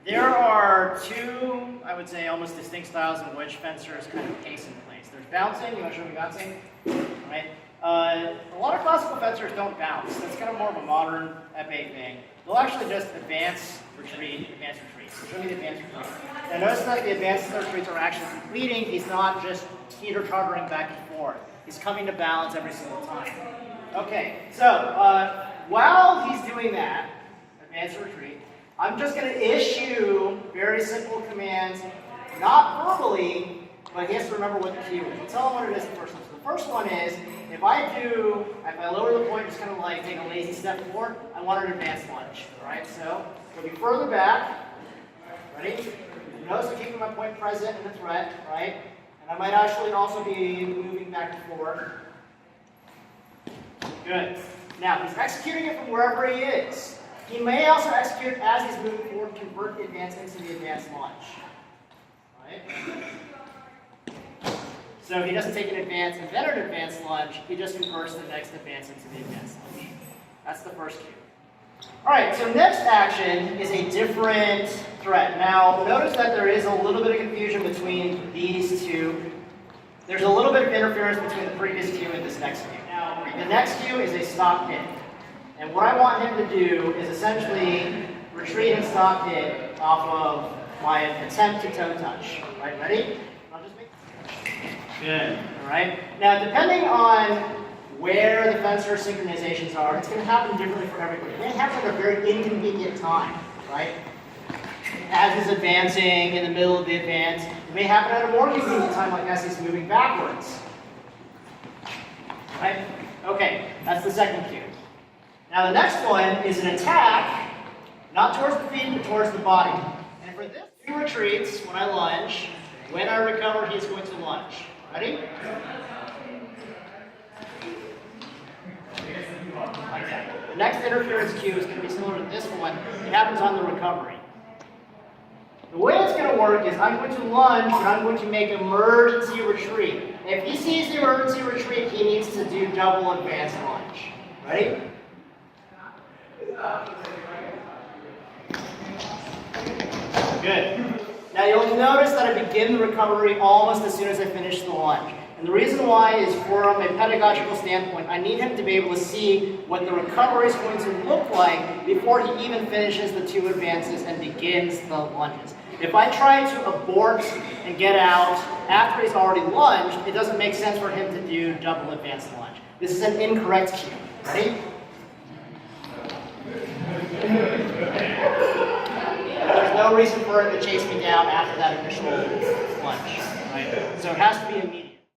There are two, I would say, almost distinct styles in which fencers kind of pace in place. There's bouncing. You want to show me bouncing? Right. A lot of classical fencers don't bounce. That's kind of more of a modern epee thing. They'll actually just advance, retreat, advance, retreat. So show me the advance, retreat. Now notice that the advances and retreats are actually completing. He's not just teeter-tottering back and forth. He's coming to balance every single time. Okay, so while he's doing that, advance and retreat, I'm just going to issue very simple commands, not verbally, but he has to remember what the cue is. I'll tell him what it is the first one. So the first one is, if I lower the point, just kind of like take a lazy step forward, I want an advanced lunge. All right, so we'll be further back. Ready? Notice I'm keeping my point present in the threat, right? And I might actually also be moving back and forward. Good. Now, he's executing it from wherever he is. He may also execute as he's moving forward, convert the advance into the advanced launch. Right? So he doesn't take an advance and then an advanced lunge, he just converts the next advance into the advanced lunge. That's the first cue. Alright, so next action is a different threat. Now, notice that there is a little bit of confusion between these two. There's a little bit of interference between the previous cue and this next cue. Now, the next cue is a stop hit. And what I want him to do is essentially retreat and stop hit off of my attempt to toe touch. Right, ready? I'll just make Good. Alright. Now, depending on where the fencer synchronizations are, it's going to happen differently for everybody. It may happen at a very inconvenient time, right? As he's advancing in the middle of the advance. It may happen at a more convenient time, like as he's moving backwards. Right? Okay, that's the second cue. Now the next one is an attack, not towards the feet, but towards the body. And for this, he retreats when I lunge. When I recover, he's going to lunge. Ready? Like that. The next interference cue is going to be similar to this one. It happens on the recovery. The way it's going to work is I'm going to lunge, but I'm going to make emergency retreat. If he sees the emergency retreat, he needs to do double advanced lunge. Ready? Good. Now you'll notice that I begin the recovery almost as soon as I finish the lunge. And the reason why is from a pedagogical standpoint, I need him to be able to see what the recovery is going to look like before he even finishes the two advances and begins the lunges. If I try to abort and get out after he's already lunged, it doesn't make sense for him to do double advanced lunge. This is an incorrect cue. Ready? There's no reason for it to chase me down after that initial lunge. Right? So it has to be immediate.